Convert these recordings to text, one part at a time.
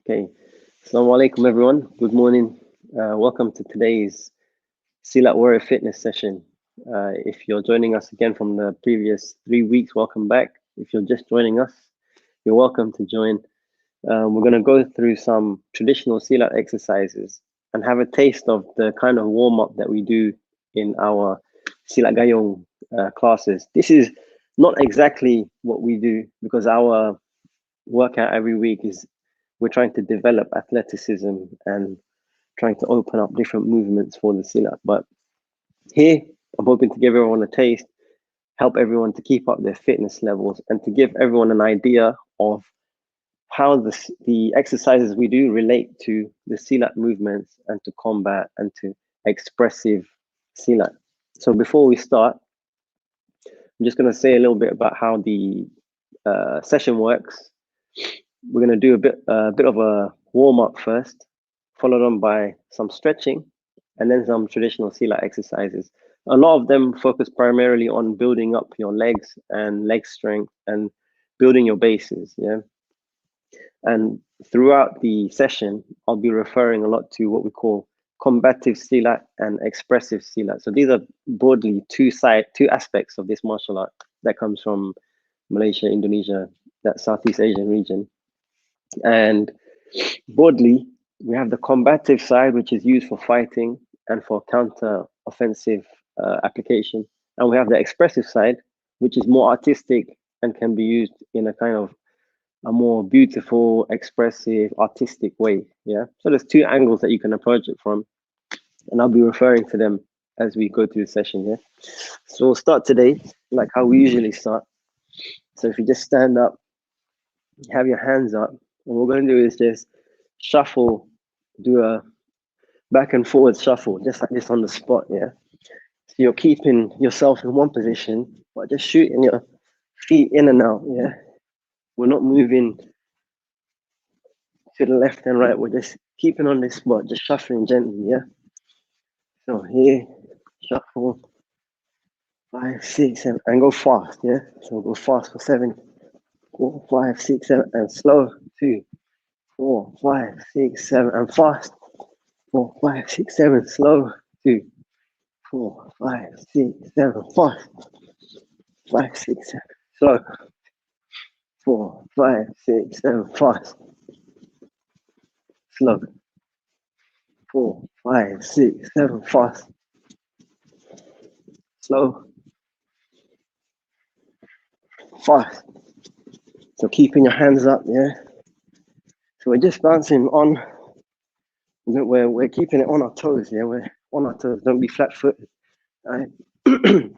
Okay, Assalamu alaikum everyone. Good morning. Welcome to today's Silat Warrior Fitness session. If you're joining us again from the previous 3 weeks, welcome back. If you're just joining us, you're welcome to join. We're going to go through some traditional Silat exercises and have a taste of the kind of warm-up that we do in our Silat Gayong classes. This is not exactly what we do because our workout every week is we're trying to develop athleticism and trying to open up different movements for the Silat. But here, I'm hoping to give everyone a taste, help everyone to keep up their fitness levels, and to give everyone an idea of how the exercises we do relate to the Silat movements and to combat and to expressive Silat. So before we start, I'm just going to say a little bit about how the session works. We're going to do a bit of a warm up first, followed on by some stretching, and then some traditional Silat exercises. A lot of them focus primarily on building up your legs and leg strength and building your bases. Yeah. And throughout the session, I'll be referring a lot to what we call combative Silat and expressive Silat. So these are broadly two aspects of this martial art that comes from Malaysia, Indonesia, that Southeast Asian region. And broadly, we have the combative side, which is used for fighting and for counter-offensive application. And we have the expressive side, which is more artistic and can be used in a kind of a more beautiful, expressive, artistic way. Yeah. So there's two angles that you can approach it from, and I'll be referring to them as we go through the session. Yeah. So we'll start today like how we usually start. So if you just stand up, have your hands up. What we're going to do is just shuffle, do a back and forward shuffle, just like this on the spot, yeah? So you're keeping yourself in one position, but just shooting your feet in and out, yeah? We're not moving to the left and right, we're just keeping on this spot, just shuffling gently, yeah? So here, shuffle, 5, 6, 7, and go fast, yeah? So go fast for 7, 4, 5, 6, 7, and slow, 2, 4, 5, 6, 7, and fast. 4, 5, 6, 7, slow, 2, 4, 5, 6, 7, fast. 5, 6, 7, slow. 4, 5, 6, 7, fast. Slow. 4, 5, 6, 7, fast. Slow. Fast. So keeping your hands up, yeah. So we're just bouncing on. We're keeping it on our toes, yeah. We're on our toes. Don't be flat-footed. All right.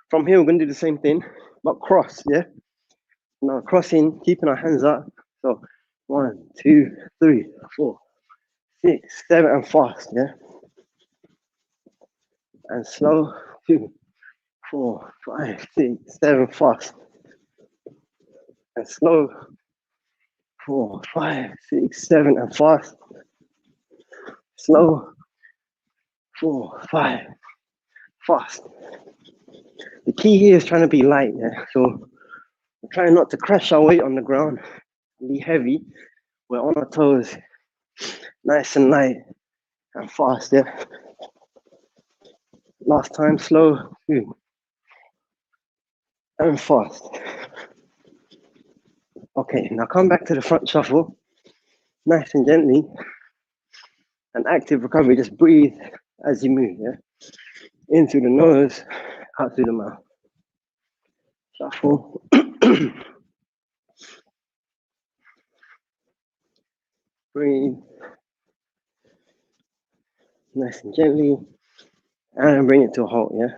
From here, we're going to do the same thing, but cross, yeah. Now crossing, keeping our hands up. So 1, 2, 3, 4, 6, 7, and fast, yeah. And slow, 2, 4, 5, 6, 7, fast. And slow, 4, 5, 6, 7, and fast. Slow, 4, 5, fast. The key here is trying to be light, yeah. So we're trying not to crash our weight on the ground, be heavy. We're on our toes, nice and light and fast, yeah. Last time, slow, 2, and fast. Okay, now come back to the front shuffle, nice and gently. An active recovery, just breathe as you move, yeah? In through the nose, out through the mouth. Shuffle. Breathe. Nice and gently. And bring it to a halt, yeah?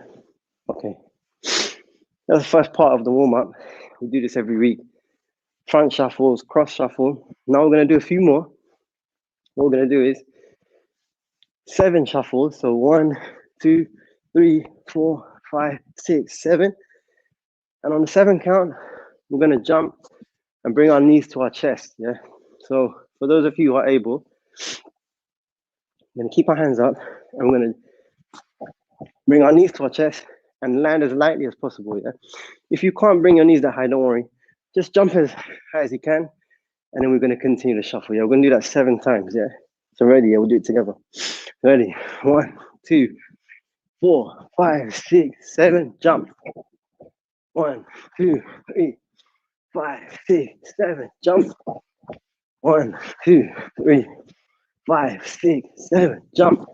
Okay. That's the first part of the warm-up. We do this every week. Front shuffles, cross shuffle. Now we're gonna do a few more. What we're gonna do is 7 shuffles. So 1, 2, 3, 4, 5, 6, 7. And on the 7 count, we're gonna jump and bring our knees to our chest, yeah? So for those of you who are able, we're gonna keep our hands up and we're gonna bring our knees to our chest and land as lightly as possible, yeah? If you can't bring your knees that high, don't worry. Just jump as high as you can And then we're going to continue to shuffle. Yeah, we're going to do that 7 times. Yeah. So ready? Yeah, we'll do it together. Ready? 1, 2, 4, 5, 6, 7. Jump. 1, 2, 3, 5, 6, 7. Jump. 1, 2, 3, 5, 6, 7. Jump.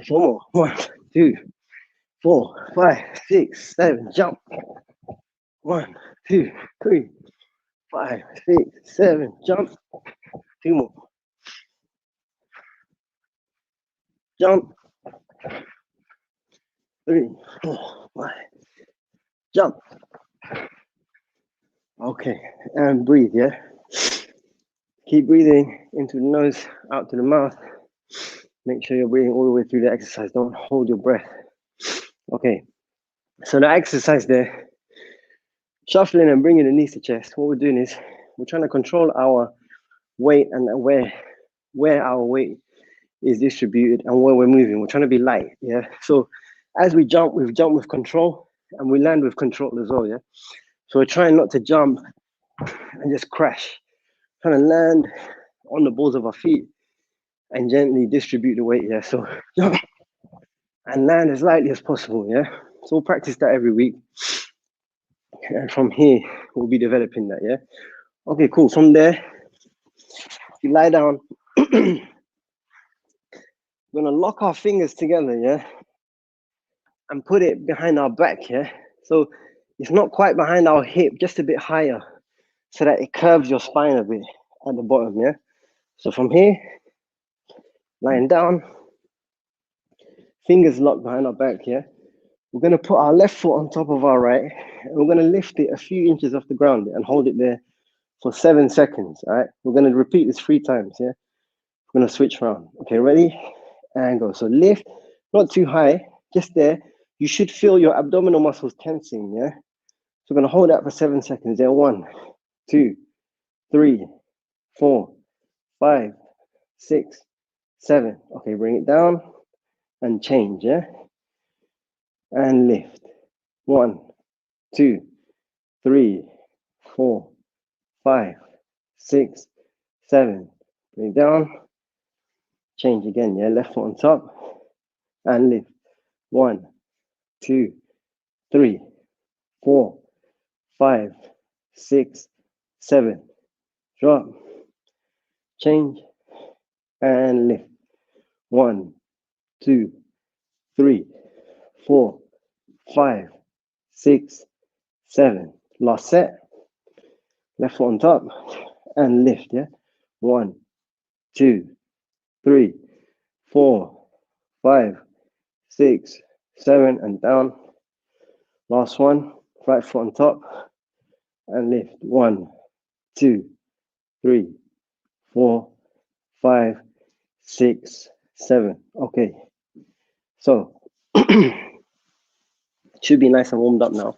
4 more. 1, 2, 4, 5, 6, 7. Jump. 1, 2, 3, 5, 6, 7. Jump. 2 more. Jump. 3, 4, 5. Jump. Okay, and breathe, yeah? Keep breathing into the nose, out to the mouth. Make sure you're breathing all the way through the exercise. Don't hold your breath. Okay, so the exercise there, shuffling and bringing the knees to chest. What we're doing is we're trying to control our weight and where our weight is distributed and where we're moving. We're trying to be light, yeah? So as we jump with control and we land with control as well, yeah? So we're trying not to jump and just crash. Trying to land on the balls of our feet and gently distribute the weight, yeah? So jump and land as lightly as possible, yeah? So we'll practice that every week. And from here, we'll be developing that, yeah? Okay, cool. From there, you lie down. We're gonna lock our fingers together, yeah? And put it behind our back, yeah? So it's not quite behind our hip, just a bit higher, so that it curves your spine a bit at the bottom, yeah? So from here, lying down, fingers locked behind our back, yeah? We're gonna put our left foot on top of our right, and we're gonna lift it a few inches off the ground and hold it there for 7 seconds, all right? We're gonna repeat this 3 times, yeah? We're gonna switch around. Okay, ready? And go. So lift, not too high, just there. You should feel your abdominal muscles tensing, yeah? So we're gonna hold that for 7 seconds. There, 1, 2, 3, 4, 5, 6, 7. Okay, bring it down and change, yeah? And lift. 1, 2, 3, 4, 5, 6, 7. Bring it down. Change again, yeah? Left foot on top and lift. 1, 2, 3, 4, 5, 6, 7. Drop. Change and lift. 1, 2, 3, 4, 5, 6, 7. Last set. Left foot on top and lift, yeah? 1, 2, 3, 4, 5, 6, 7, and down. Last one. Right foot on top and lift. 1, 2, 3, 4, 5, 6, 7. Okay. So should be nice and warmed up now.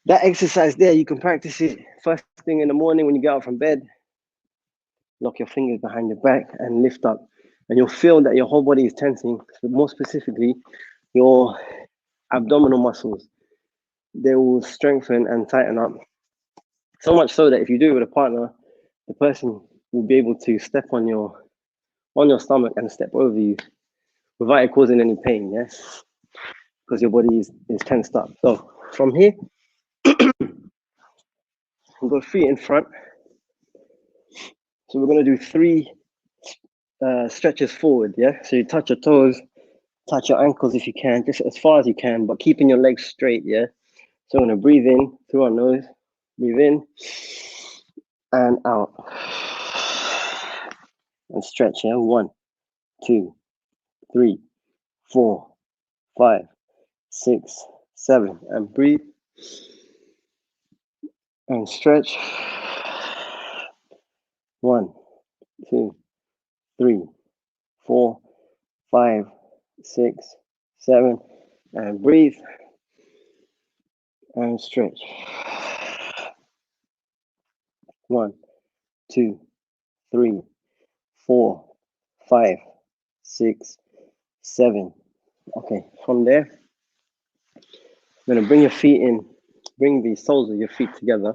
That exercise there, you can practice it first thing in the morning when you get out from bed. Lock your fingers behind your back and lift up. And you'll feel that your whole body is tensing, so more specifically, your abdominal muscles. They will strengthen and tighten up. So much so that if you do it with a partner, the person will be able to step on your stomach and step over you without it causing any pain, yes? Because your body is tensed up. So from here, we'll go feet in front. So we're going to do 3 stretches forward, yeah? So you touch your toes, touch your ankles if you can, just as far as you can, but keeping your legs straight, yeah? So I'm going to breathe in through our nose, breathe in and out. And stretch, yeah? 1, 2, 3, 4, 5, 6, 7. And breathe and stretch. 1, 2, 3, 4, 5, 6, 7. And breathe and stretch. 1, 2, 3, 4, 5, 6, 7. Okay, from there, you're gonna bring your feet in, bring the soles of your feet together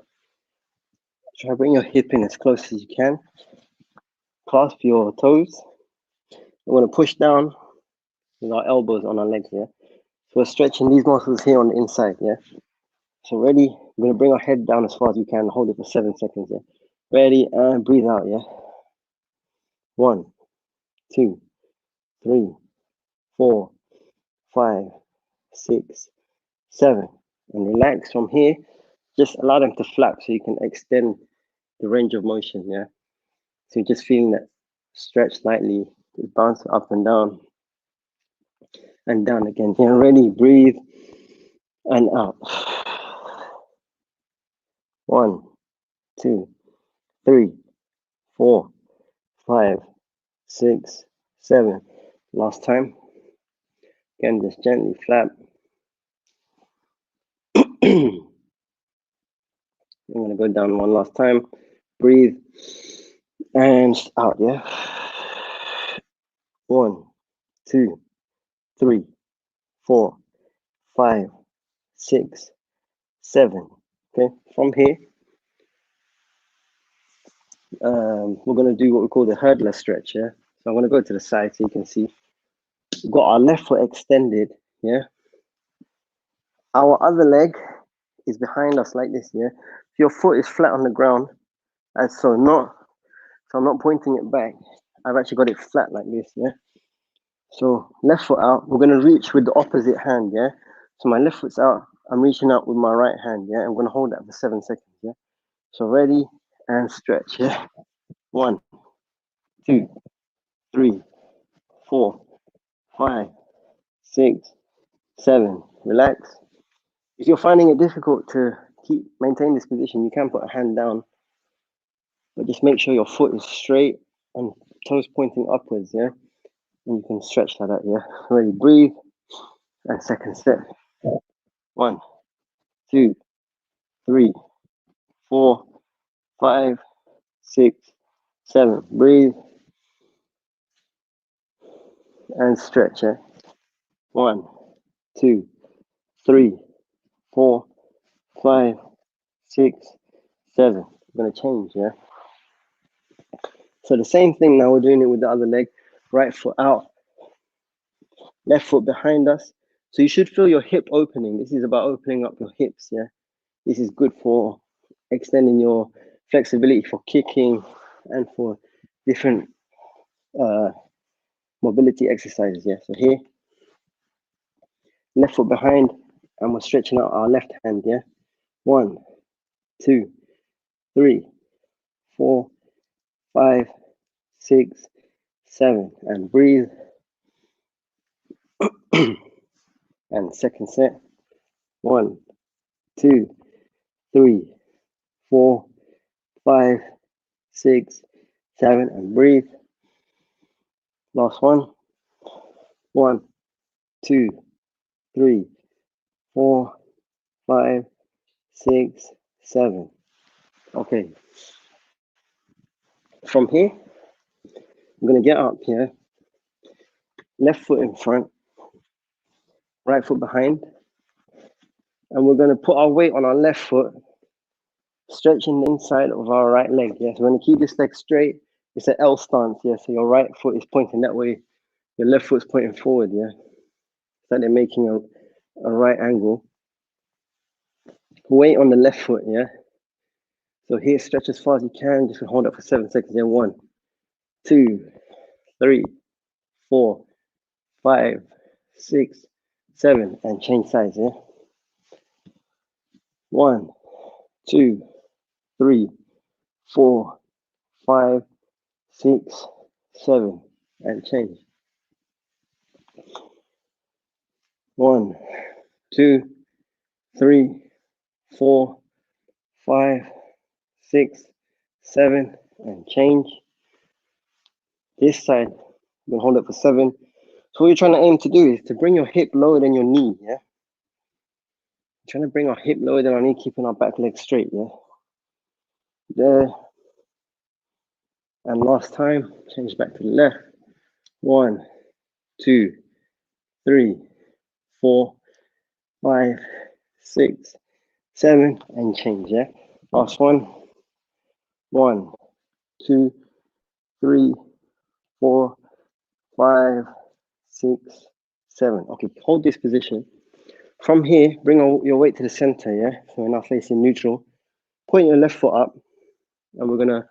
Try to bring your hip in as close as you can. Clasp your toes. We're going to push down with our elbows on our legs, yeah? So we're stretching these muscles here on the inside, yeah? So ready, we're going to bring our head down as far as we can, hold it for 7 seconds, yeah? Ready, and breathe out, yeah? 1, 2, 3, 4, 5, 6, 7. And relax from here. Just allow them to flap so you can extend the range of motion, yeah? So you're just feeling that stretch slightly, just bounce up and down again. Yeah, ready, breathe, and out. 1, 2, 3, 4, 5, 6, 7. Last time. Again, just gently flap. I'm going to go down one last time. Breathe and out, yeah? 1, 2, 3, 4, 5, 6, 7. Okay, from here, we're going to do what we call the hurdler stretch, yeah? So I'm going to go to the side so you can see. We've got our left foot extended, yeah? Our other leg is behind us like this, yeah? If your foot is flat on the ground, as so I'm not pointing it back. I've actually got it flat like this, yeah? So left foot out, we're gonna reach with the opposite hand, yeah? So my left foot's out, I'm reaching out with my right hand, yeah? I'm gonna hold that for 7 seconds, yeah? So ready and stretch, yeah? 1, 2, 3, 4, 5, 6, 7. Relax. If you're finding it difficult to maintain this position, you can put a hand down, but just make sure your foot is straight and toes pointing upwards, yeah? And you can stretch like that, yeah? Ready, breathe, and second step. 1, 2, 3, 4, 5, 6, 7. Breathe and stretch, yeah? 1, 2, 3, 4, 5, 6, 7. We're gonna change, yeah? So the same thing now, we're doing it with the other leg. Right foot out, left foot behind us. So you should feel your hip opening. This is about opening up your hips, yeah? This is good for extending your flexibility for kicking and for different mobility exercises, yeah? So here, left foot behind, and we're stretching out our left hand, yeah? 1, 2, 3, 4, 5, 6, 7. And breathe. And second set. 1, 2, 3, 4, 5, 6, 7. And breathe. Last one. 1, 2, 3, 4, 5, 6, 7. Okay. From here, I'm going to get up here. Left foot in front, right foot behind. And we're going to put our weight on our left foot, stretching the inside of our right leg. Yeah, so we're going to keep this leg straight. It's an L stance. Yeah, so your right foot is pointing that way, your left foot's pointing forward. Yeah, so they're making a right angle. Weight on the left foot. Yeah, so here, stretch as far as you can. Just hold up for 7 seconds. Yeah, 1, 2, 3, 4, 5, 6, 7, and change sides. Yeah, 1, 2, 3, 4, 5, 6, 7, and change. 1, 2, 3, 4, 5, 6, 7, and change. This side, you can hold it for 7. So what you're trying to aim to do is to bring your hip lower than your knee, yeah? You're trying to bring our hip lower than our knee, keeping our back leg straight, yeah? There. And last time, change back to the left. 1, 2, 3, 4, 5, 6, 7, and change, yeah? Last one. 1, 2, 3, 4, 5, 6, 7. Okay, hold this position. From here, bring your weight to the center, yeah? So we're now facing neutral. Point your left foot up, and we're gonna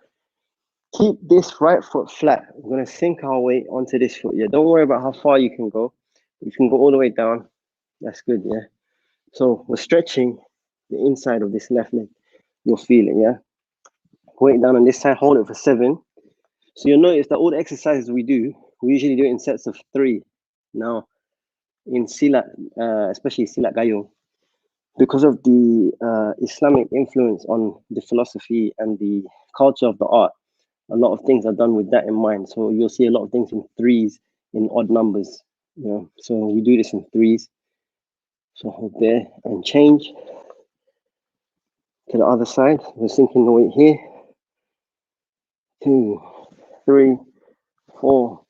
keep this right foot flat. We're gonna sink our weight onto this foot, yeah? Don't worry about how far you can go. You can go all the way down. That's good, yeah? So we're stretching the inside of this left leg. You'll feel it, yeah? Weight down on this side, hold it for 7. So you'll notice that all the exercises we do, we usually do it in sets of 3. Now, in Silat, especially Silat Gayong, because of the Islamic influence on the philosophy and the culture of the art, a lot of things are done with that in mind. So you'll see a lot of things in 3s, in odd numbers. You know, so we do this in 3s. So hold there and change to the other side. We're sinking the weight here. 2, 3, 4,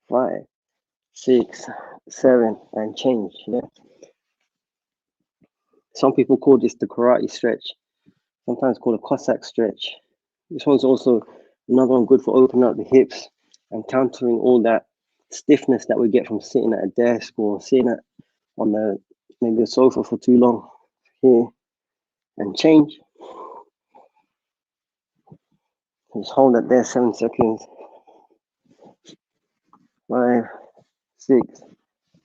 5, 6, 7, and change. Yeah. Some people call this the karate stretch, sometimes called a Cossack stretch. This one's also another one good for opening up the hips and countering all that stiffness that we get from sitting at a desk or sitting on maybe a sofa for too long. Here and change. Just hold it there 7 seconds. 5, 6.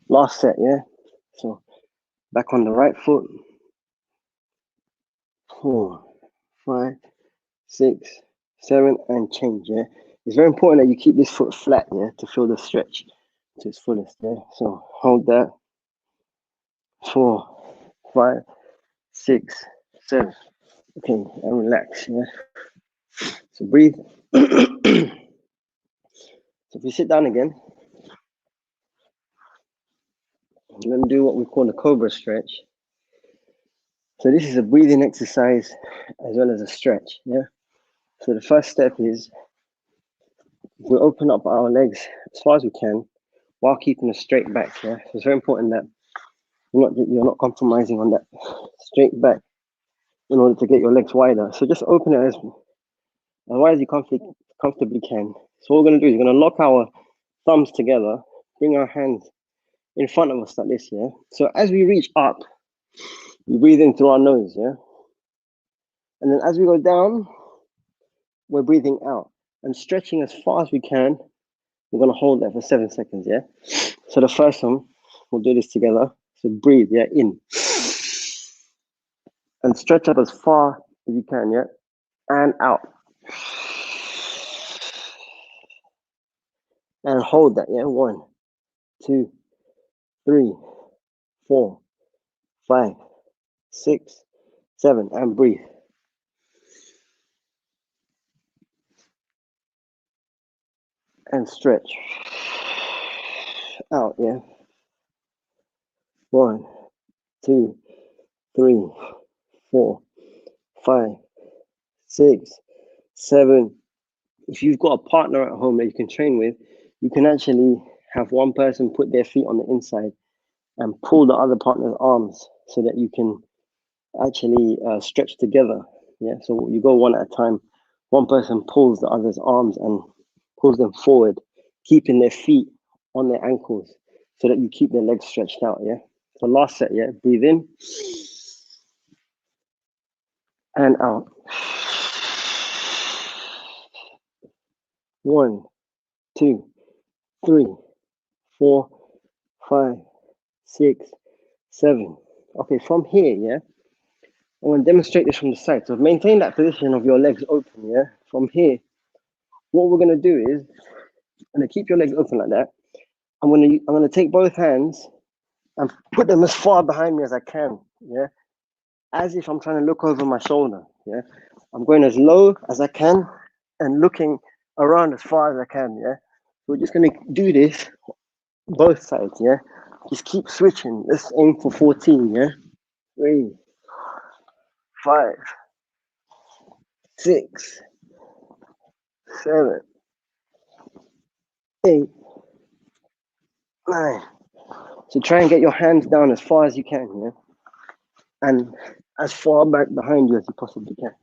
Last set, yeah? So back on the right foot. 4, 5, 6, 7, and change, yeah? It's very important that you keep this foot flat, yeah, to feel the stretch to its fullest, yeah? So hold that. 4, 5, 6, 7. Okay, and relax, yeah? So breathe. So if you sit down again, you're gonna do what we call a Cobra Stretch. So this is a breathing exercise as well as a stretch, yeah? So the first step is we open up our legs as far as we can while keeping a straight back, yeah? So it's very important that you're not compromising on that straight back in order to get your legs wider. So just open it as wide as you comfortably can. So what we're gonna do is we're gonna lock our thumbs together, bring our hands in front of us like this, yeah? So as we reach up, we breathe in through our nose, yeah? And then as we go down, we're breathing out and stretching as far as we can. We're gonna hold that for 7 seconds, yeah? So the first one, we'll do this together. So breathe, yeah, in. And stretch up as far as you can, yeah? And out. And hold that, yeah? 1, 2, 3, 4, 5, 6, 7, and breathe. And stretch. Out, yeah? 1, 2, 3, 4, 5, 6, 7. If you've got a partner at home that you can train with, you can actually have one person put their feet on the inside and pull the other partner's arms so that you can actually stretch together. Yeah, so you go one at a time. One person pulls the other's arms and pulls them forward, keeping their feet on their ankles so that you keep their legs stretched out. Yeah. So last set. Yeah. Breathe in and out. 1, 2, 3, 4, 5, 6, 7. Okay, from here, yeah, I'm going to demonstrate this from the side. So maintain that position of your legs open, yeah. From here, what we're going to do is, I'm going to keep your legs open like that. I'm going to take both hands and put them as far behind me as I can, yeah, as if I'm trying to look over my shoulder, yeah. I'm going as low as I can and looking around as far as I can, yeah. We're just going to do this both sides, yeah. Just keep switching. Let's aim for 14, yeah. 3, 5, 6, 7, 8, 9. So try and get your hands down as far as you can, yeah, and as far back behind you as you possibly can.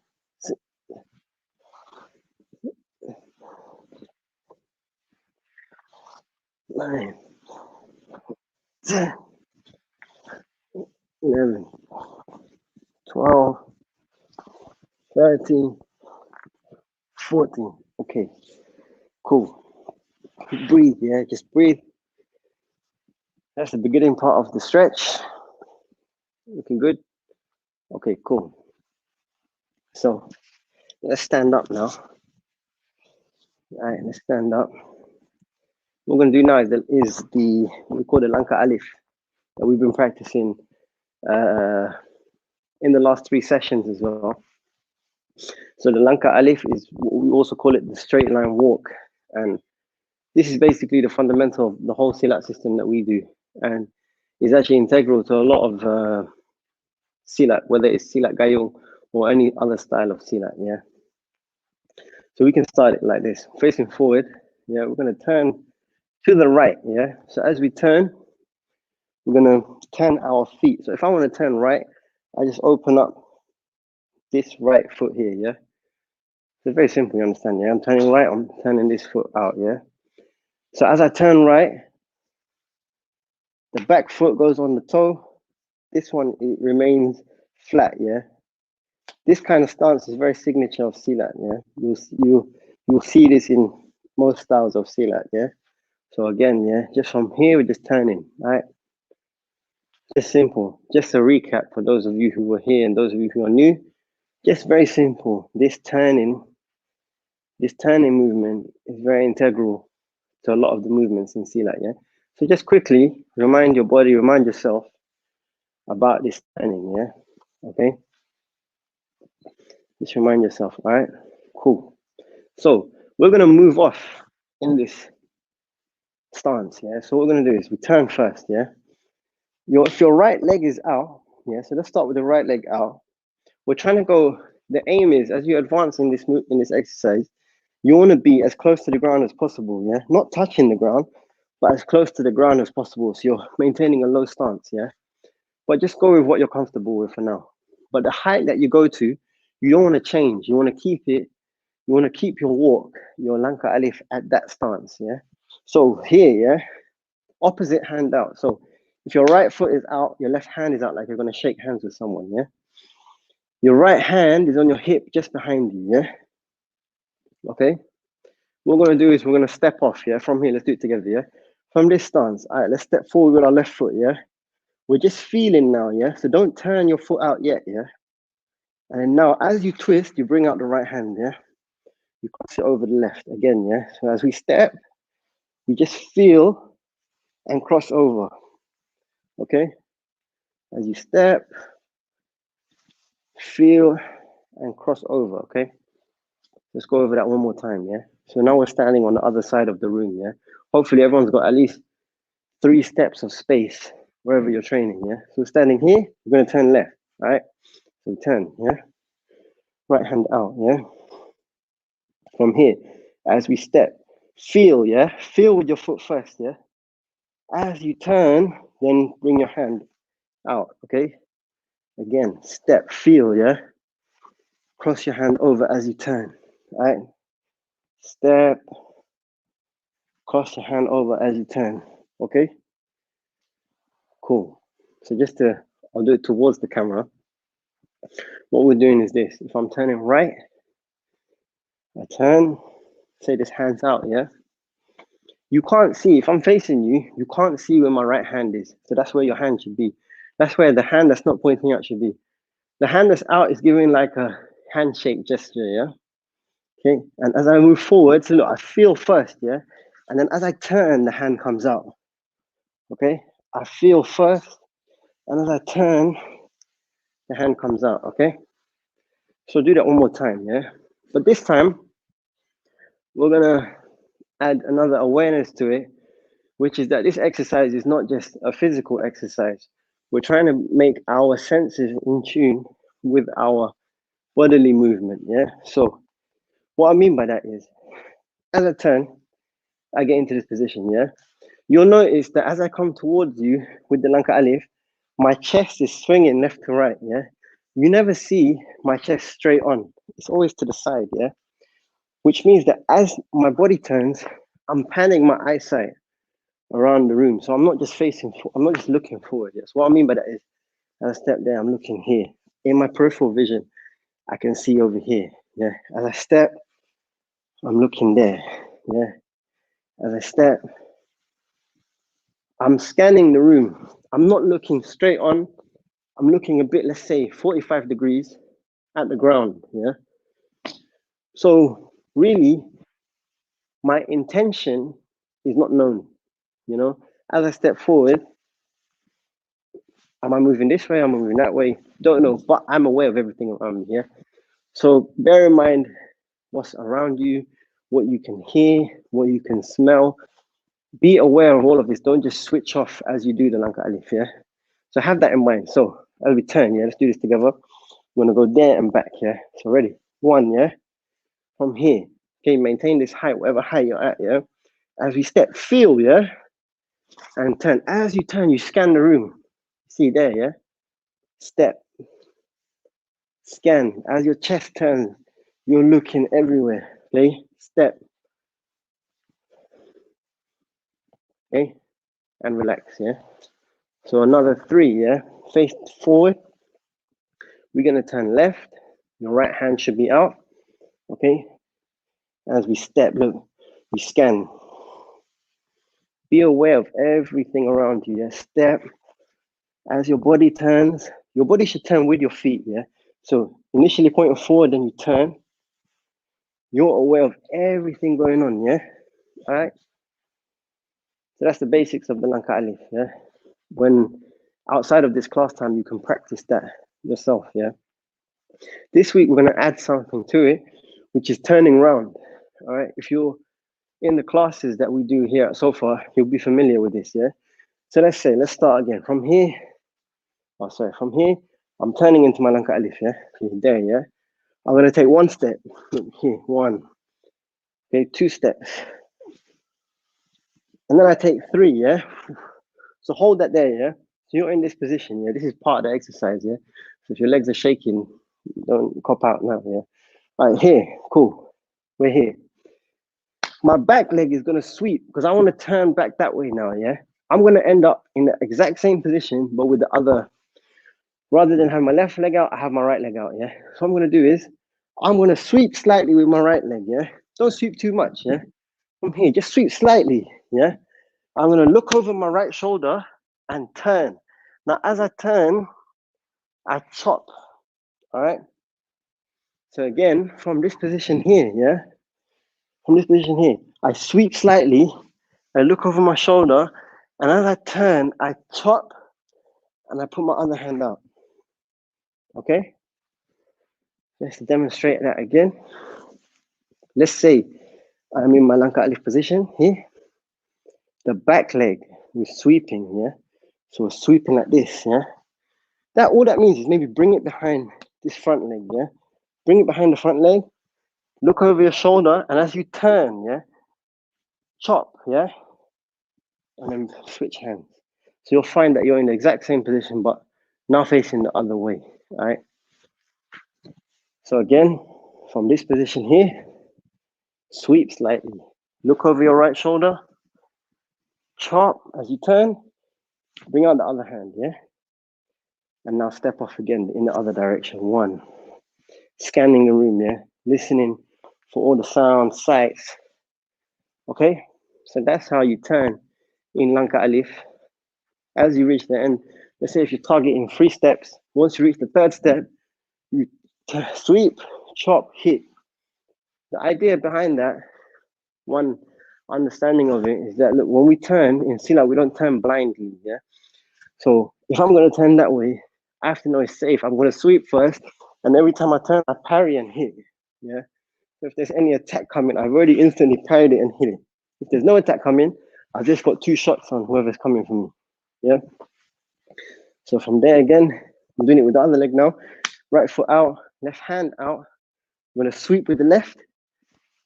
9, 10, 11, 12, 13, 14. Okay, cool. Breathe, yeah, just breathe. That's the beginning part of the stretch. Looking good. Okay, cool. So let's stand up now. All right, let's stand up. What we're going to do now is the what we call the Lanka Alif that we've been practicing in the last 3 sessions as well. So the Lanka Alif is what we also call it the straight line walk, and this is basically the fundamental of the whole Silat system that we do, and is actually integral to a lot of Silat, whether it's Silat Gayong or any other style of Silat. Yeah. So we can start it like this, facing forward. Yeah, we're going to turn to the right. Yeah. So as we turn, we're going to turn our feet. So if I want to turn right, I just open up this right foot here. Yeah. So very simple, you understand? Yeah. I'm turning right. I'm turning this foot out. Yeah. So as I turn right, the back foot goes on the toe. This one, it remains flat. Yeah. This kind of stance is very signature of Silat. Yeah. You'll see this in most styles of Silat. Yeah. So again, yeah, just from here, we're just turning, right? Just simple. Just a recap for those of you who were here and those of you who are new. Just very simple. This turning movement is very integral to a lot of the movements in Silat, yeah? So just quickly remind your body, remind yourself about this turning, yeah? Okay? Just remind yourself, all right? Cool. So we're gonna move off in this stance, yeah? So what we're gonna do is we turn first, yeah? If your right leg is out, yeah, so let's start with the right leg out. We're trying to go, the aim is as you advance in this exercise, you want to be as close to the ground as possible, yeah? Not touching the ground, but as close to the ground as possible. So you're maintaining a low stance, yeah? But just go with what you're comfortable with for now. But the height that you go to, you don't want to change. You want to keep it, you want to keep your walk, your Lanka Alif at that stance, yeah? So here, yeah, opposite hand out. So if your right foot is out, your left hand is out like you're going to shake hands with someone, yeah? Your right hand is on your hip just behind you, yeah? Okay? What we're going to do is we're going to step off, yeah? From here, let's do it together, yeah? From this stance, all right, let's step forward with our left foot, yeah? We're just feeling now, yeah? So don't turn your foot out yet, yeah? And now as you twist, you bring out the right hand, yeah? You cross it over the left again, yeah? So as we step, we just feel and cross over, okay? As you step, feel and cross over, okay? Let's go over that one more time, yeah? So now we're standing on the other side of the room, yeah? Hopefully everyone's got at least 3 steps of space wherever you're training, yeah? So standing here, we're gonna turn left, all right? So turn, yeah? Right hand out, yeah? From here, as we step, feel, yeah? Feel with your foot first, yeah? As you turn, then bring your hand out, okay? Again, step, feel, yeah? Cross your hand over as you turn, all right? Step, cross your hand over as you turn, okay? Cool. So I'll do it towards the camera. What we're doing is this. If I'm turning right, I turn, say this hand's out, yeah? You can't see, if I'm facing you, you can't see where my right hand is. So that's where your hand should be. That's where the hand that's not pointing out should be. The hand that's out is giving like a handshake gesture, yeah? Okay, and as I move forward, so look, I feel first, yeah? And then as I turn, the hand comes out, okay? I feel first, and as I turn, the hand comes out, okay? So do that one more time, yeah? But this time, we're gonna add another awareness to it, which is that this exercise is not just a physical exercise. We're trying to make our senses in tune with our bodily movement, yeah? So what I mean by that is, as I turn, I get into this position, yeah? You'll notice that as I come towards you with the Lanka Alif, my chest is swinging left to right, yeah? You never see my chest straight on. It's always to the side, yeah? Which means that as my body turns, I'm panning my eyesight, around the room. So I'm not just I'm not just looking forward. Yes, what I mean by that is, as I step there, I'm looking here. In my peripheral vision, I can see over here. Yeah, as I step, I'm looking there. Yeah, as I step, I'm scanning the room. I'm not looking straight on. I'm looking a bit, let's say 45 degrees at the ground. Yeah. So really, my intention is not known. You know, as I step forward, am I moving this way? Am I moving that way? Don't know, but I'm aware of everything around me. Yeah. So bear in mind what's around you, what you can hear, what you can smell. Be aware of all of this. Don't just switch off as you do the Lanka Alif. Yeah. So have that in mind. So as we turn, yeah, let's do this together. We're gonna go there and back. Yeah. So ready? One. Yeah. From here. Okay. Maintain this height, whatever height you're at. Yeah. As we step, feel. Yeah. And turn. As you turn, you scan the room. See there. Yeah. Step. Scan. As your chest turns, you're looking everywhere. Okay. Step. Okay. And relax. Yeah. So another 3. Yeah. Face forward. We're gonna turn left. Your right hand should be out. Okay. As we step, look, we scan. Be aware of everything around you. Yeah. Step. As your body turns, your body should turn with your feet. Yeah. So initially pointing forward, then you turn. You're aware of everything going on. Yeah. All right. So that's the basics of the Lanka Alif. Yeah. When outside of this class time, you can practice that yourself. Yeah. This week we're going to add something to it, which is turning round. All right. If you're in the classes that we do here at SOFA, you'll be familiar with this. Yeah. So let's start again from here. Oh, sorry, from here, I'm turning into my Lanka Alif. Yeah. There. Yeah. I'm going to take 1 step. Here. 1. Okay. 2 steps. And then I take 3. Yeah. So hold that there. Yeah. So you're in this position. Yeah. This is part of the exercise. Yeah. So if your legs are shaking, don't cop out now. Yeah. All right. Here. Cool. We're here. My back leg is going to sweep because I want to turn back that way now. Yeah. I'm going to end up in the exact same position, but with the other, rather than have my left leg out, I have my right leg out. Yeah. So what I'm going to do is I'm going to sweep slightly with my right leg. Yeah. Don't sweep too much. Yeah. From here, just sweep slightly. Yeah. I'm going to look over my right shoulder and turn. Now, as I turn, I chop. All right. So again, from this position here, yeah, from this position here, I sweep slightly, I look over my shoulder, and as I turn, I chop, and I put my other hand out. Okay? Let's demonstrate that again. Let's say I'm in my Lanka Alif position here. The back leg, we're sweeping, yeah? So we're sweeping like this, yeah? That all that means is maybe bring it behind this front leg, yeah? Bring it behind the front leg, look over your shoulder, and as you turn, yeah, chop, yeah, and then switch hands. So you'll find that you're in the exact same position, but now facing the other way, all right? So again, from this position here, sweep slightly. Look over your right shoulder, chop as you turn, bring out the other hand, yeah? And now step off again in the other direction. 1, scanning the room, yeah? Listening for all the sounds, sights, okay? So that's how you turn in Lanka Alif. As you reach the end, let's say if you're targeting 3 steps, once you reach the 3rd step, you sweep, chop, hit. The idea behind that, one understanding of it is that, look, when we turn in Silat, we don't turn blindly, yeah? So if I'm going to turn that way, I have to know it's safe. I'm going to sweep first, and every time I turn, I parry and hit, yeah? So if there's any attack coming, I've already instantly parried it and hit it. If there's no attack coming, I've just got 2 shots on whoever's coming from me, yeah? So from there again, I'm doing it with the other leg now. Right foot out, left hand out. I'm going to sweep with the left,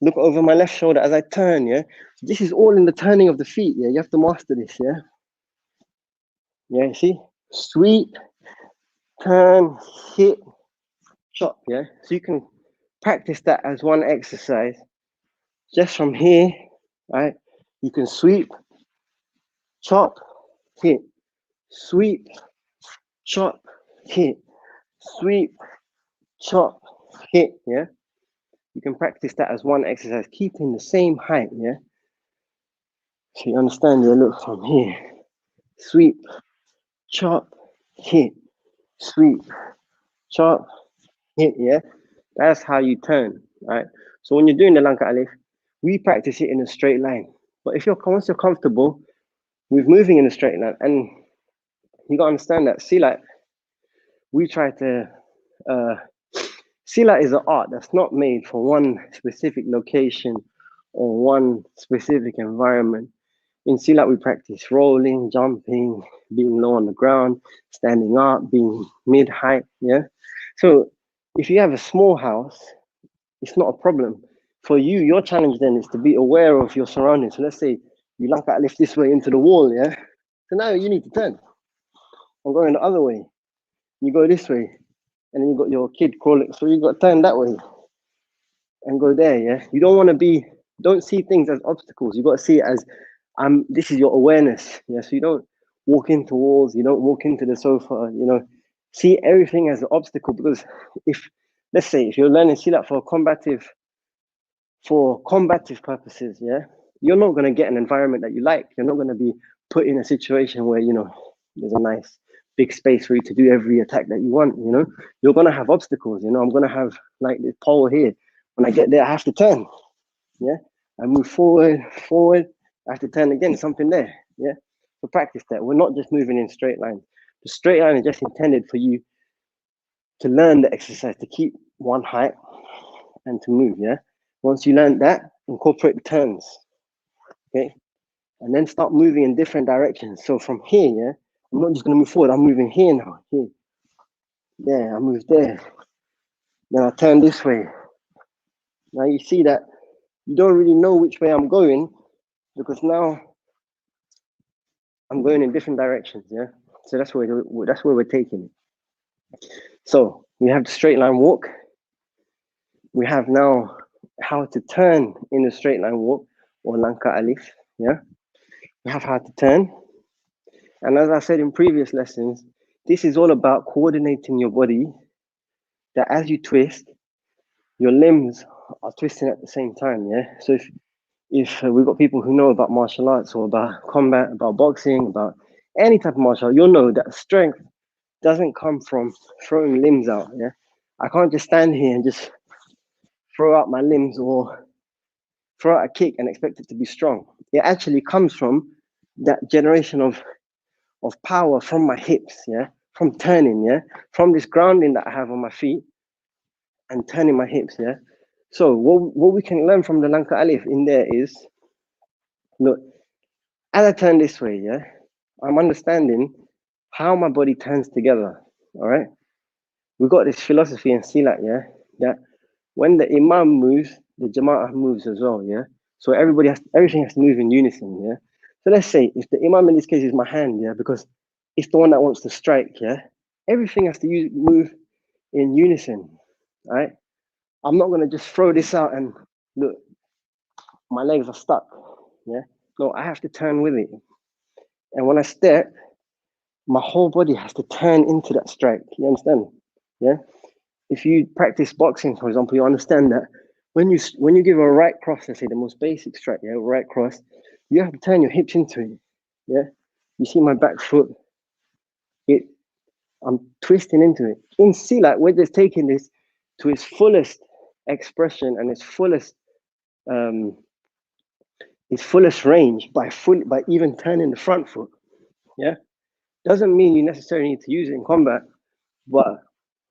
look over my left shoulder as I turn, yeah? So this is all in the turning of the feet, yeah? You have to master this, yeah? Yeah, see? Sweep, turn, hit, chop, yeah? So you can practice that as one exercise. Just from here, right? You can sweep, chop, hit, sweep, chop, hit, sweep, chop, hit, yeah? You can practice that as one exercise, keeping the same height, yeah? So you understand, yeah, look from here, sweep, chop, hit, sweep, chop, hit, yeah? That's how you turn, right? So when you're doing the Lanka Alif, we practice it in a straight line. But if once you're comfortable with moving in a straight line, and you gotta understand that Silat, we try to Silat is an art that's not made for one specific location or one specific environment. In Silat, we practice rolling, jumping, being low on the ground, standing up, being mid-height, yeah? So if you have a small house, it's not a problem. For you, your challenge then is to be aware of your surroundings. So let's say you lift this way into the wall, yeah? So now you need to turn. I'm going the other way. You go this way, and then you got your kid crawling. So you got to turn that way and go there, yeah? You don't see things as obstacles. You got to see it as, this is your awareness, yeah? So you don't walk into walls, you don't walk into the sofa, see everything as an obstacle. Because let's say, if you're learning Silat for combative purposes, yeah, you're not going to get an environment that you like. You're not going to be put in a situation where, there's a nice big space for you to do every attack that you want, you're going to have obstacles. I'm going to have like this pole here. When I get there, I have to turn, yeah, I move forward, I have to turn again, something there, yeah. So practice that. We're not just moving in straight lines. The straight line is just intended for you to learn the exercise, to keep one height and to move, yeah. Once you learn that, incorporate the turns, okay? And then start moving in different directions. So from here, yeah, I'm not just gonna move forward, I'm moving here now, here. There, I move there. Then I turn this way. Now you see that you don't really know which way I'm going because now I'm going in different directions, yeah? So that's where we're taking it. So we have the straight line walk. We have now how to turn in a straight line walk or Lanka Alif, yeah? We have how to turn. And as I said in previous lessons, this is all about coordinating your body, that as you twist, your limbs are twisting at the same time, yeah? So if we've got people who know about martial arts or about combat, about boxing, about any type of martial art, you'll know that strength doesn't come from throwing limbs out, yeah? I can't just stand here and just throw out my limbs or throw out a kick and expect it to be strong. It actually comes from that generation of power from my hips, yeah, from turning, yeah, from this grounding that I have on my feet and turning my hips, yeah. So what we can learn from the Lanka Alif in there is, look, as I turn this way, yeah, I'm understanding how my body turns together, all right? We've got this philosophy in Silat, yeah, that when the Imam moves, the Jama'ah moves as well, yeah? So everything has to move in unison, yeah? So let's say if the Imam in this case is my hand, yeah, because it's the one that wants to strike, yeah? Everything has to move in unison, right? I'm not gonna just throw this out and look, my legs are stuck, yeah? No, I have to turn with it. And when I step, my whole body has to turn into that strike, you understand? Yeah? If you practice boxing, for example, you understand that when you give a right cross, let's say the most basic strike, yeah, right cross, you have to turn your hips into it, yeah. You see my back foot, I'm twisting into it. In Silat, we're just taking this to its fullest expression and um, its fullest range by even turning the front foot, yeah. Doesn't mean you necessarily need to use it in combat, but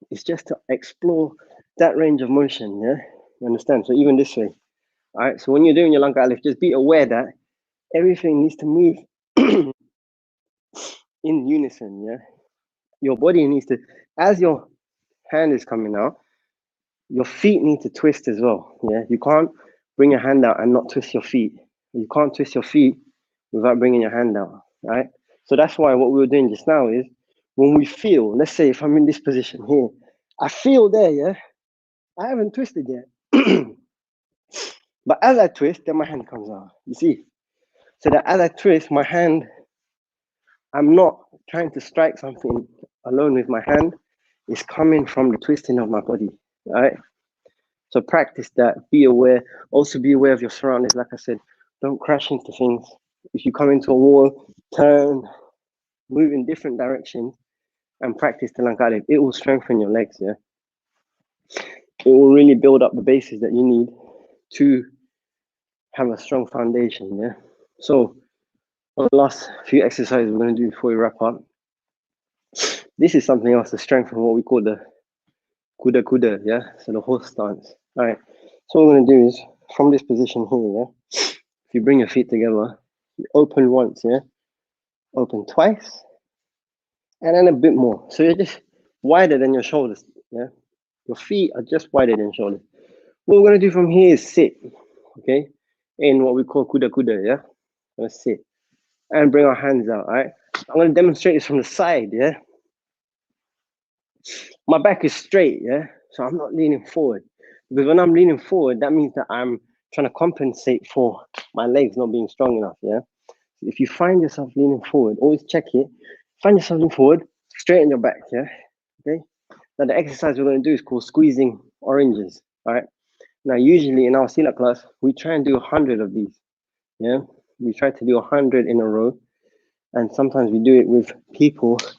it's just to explore that range of motion, yeah? You understand? So even this way, all right? So when you're doing your Lanka Alif, just be aware that everything needs to move in unison, yeah? Your body needs to, as your hand is coming out, your feet need to twist as well, yeah? You can't bring your hand out and not twist your feet. You can't twist your feet without bringing your hand out, right? So that's why what we were doing just now is, when we feel, let's say if I'm in this position here, I feel there, yeah? I haven't twisted yet. But as I twist, then my hand comes out. You see? So that as I twist, my hand I'm not trying to strike something alone with my hand. It's coming from the twisting of my body, right? So practice that, be aware. Also be aware of your surroundings. Like I said, don't crash into things. If you come into a wall, turn, move in different directions and practice Telankalib. It will strengthen your legs, yeah? It will really build up the basis that you need to have a strong foundation, yeah? So on the last few exercises we're going to do before we wrap up, this is something else to strengthen what we call the Kudakuda, yeah? So the horse stance. All right. So what we're going to do is, from this position here, yeah? If you bring your feet together, you open once, yeah? Open twice, and then a bit more. So you're just wider than your shoulders, yeah? Your feet are just wider than your shoulders. What we're going to do from here is sit, okay? In what we call Kudakuda, yeah? Let's sit. And bring our hands out, all right? I'm going to demonstrate this from the side, yeah? My back is straight, yeah? So I'm not leaning forward. Because when I'm leaning forward, that means that I'm trying to compensate for my legs not being strong enough, yeah? If you find yourself leaning forward, always check it. Find yourself leaning forward, straighten your back, yeah? Okay? Now the exercise we're going to do is called squeezing oranges, all right? Now usually in our Silat class, we try and do 100 of these, yeah? We try to do 100 in a row. And sometimes we do it with people. So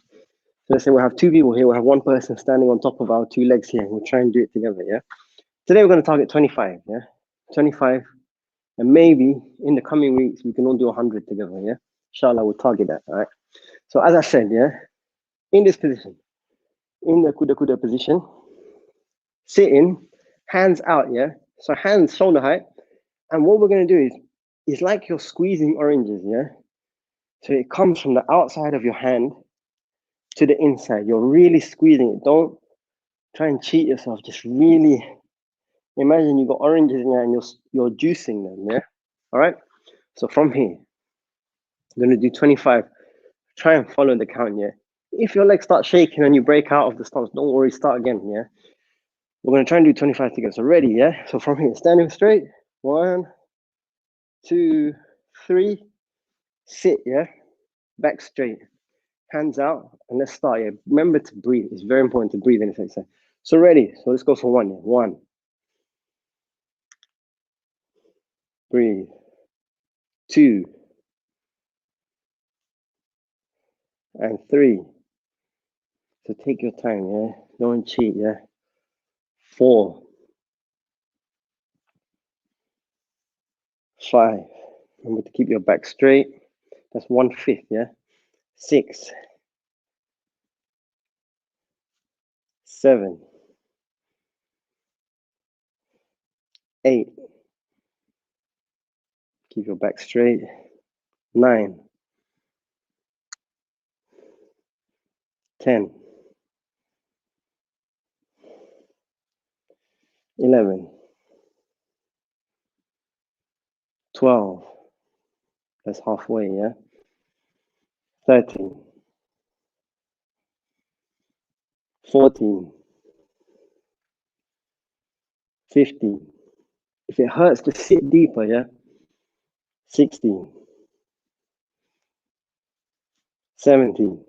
let's say we have two people here, we have one person standing on top of our two legs here. We'll try and do it together, yeah? Today we're going to target 25, yeah? 25, and maybe in the coming weeks, we can all do 100 together, yeah? Inshallah, we'll target that, all right? So as I said, yeah, in this position, in the Kudakuda position, sitting, hands out, yeah? So hands shoulder height, and what we're going to do is, it's like you're squeezing oranges, yeah? So it comes from the outside of your hand to the inside. You're really squeezing it. Don't try and cheat yourself. Just really imagine you got oranges in there and you're juicing them, yeah? All right? So from here, I'm going to do 25. Try and follow the count, yeah? If your legs start shaking and you break out of the stance, don't worry, start again, yeah? We're going to try and do 25 together. So ready, yeah? So from here, standing straight. 1, 2, 3. Sit, yeah? Back straight. Hands out. And let's start, yeah? Remember to breathe. It's very important to breathe in this exercise. So ready. So let's go for 1, yeah? 1. Breathe. 2. And 3. So take your time, yeah? Don't cheat, yeah? 4. 5. Remember to keep your back straight. That's 1/5, yeah? 6. 7. 8. Keep your back straight. 9. 10. 11. 12. That's halfway, yeah? 13. 14. 15. If it hurts, just sit deeper, yeah? 16. 17.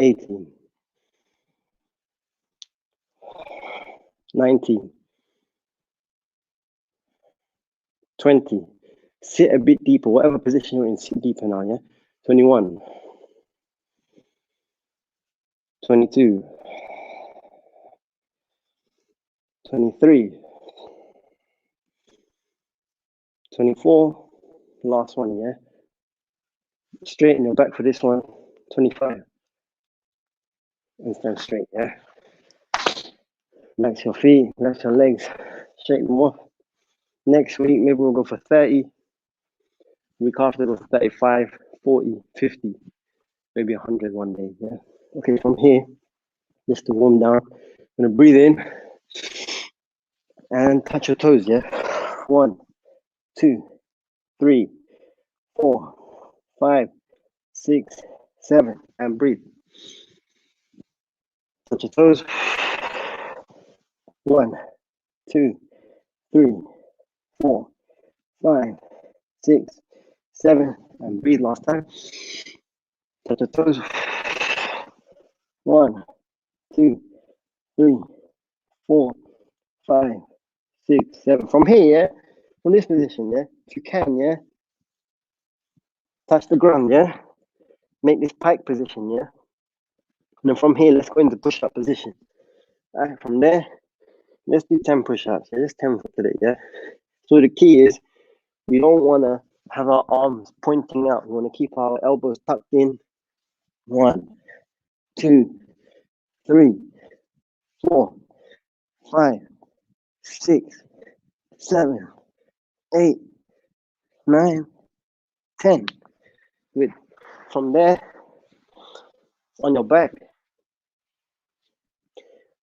18. 19. 20. Sit a bit deeper, whatever position you're in, sit deeper now, yeah? 21. 22. 23. 24. Last one, yeah? Straighten your back for this one. 25. And stand straight, yeah? Relax your feet, relax your legs, shake them off. Next week, maybe we'll go for 30. Week after, go for 35, 40, 50, maybe 100 one day, yeah? Okay, from here, just to warm down, I'm gonna breathe in and touch your toes, yeah? 1, 2, 3, 4, 5, 6, 7, and breathe. Touch your toes. 1, 2, 3, 4, 5, 6, 7, And breathe last time. Touch the toes. 1, 2, 3, 4, 5, 6, 7. From here, yeah? From this position, yeah? If you can, yeah? Touch the ground, yeah? Make this pike position, yeah? And then from here, let's go into push-up position. All right, from there, let's do 10 push-ups. Yeah? Just 10 for today, yeah? So the key is, we don't want to have our arms pointing out. We want to keep our elbows tucked in. 1, 2, 3, 4, 5, 6, 7, 8, 9, 10. Good. From there, on your back,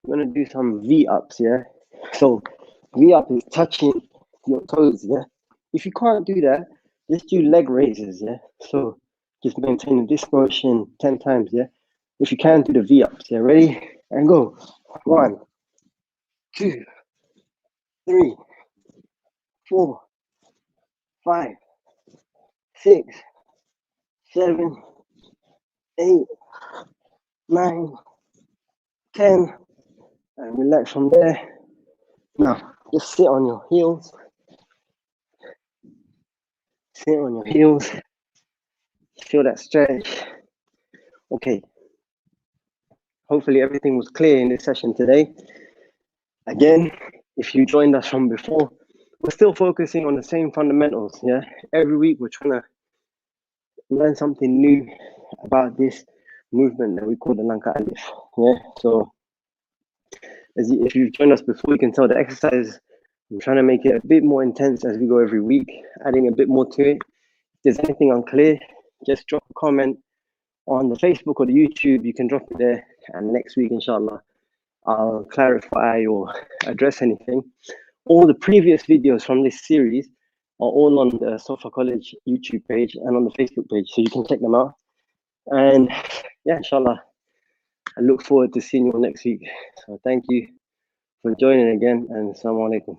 we're gonna do some V-ups, yeah? So V-up is touching your toes, yeah? If you can't do that, just do leg raises, yeah? So just maintain this motion 10 times, yeah? If you can, do the V-ups, yeah? Ready? And go. 1, 2, 3, 4, 5, 6, 7, 8, 9, 10, and relax from there. Now, just sit on your heels. Sit on your heels. Feel that stretch. Okay. Hopefully everything was clear in this session today. Again, if you joined us from before, we're still focusing on the same fundamentals, yeah? Every week we're trying to learn something new about this movement that we call the Lanka Alif, yeah? So if you've joined us before, you can tell the exercise, I'm trying to make it a bit more intense as we go every week, adding a bit more to it. If there's anything unclear, just drop a comment on the Facebook or the YouTube. You can drop it there, and next week, inshallah, I'll clarify or address anything. All the previous videos from this series are all on the Sofa College YouTube page and on the Facebook page, so you can check them out. And yeah, inshallah, I look forward to seeing you all next week. So thank you for joining again, and assalamu alaikum.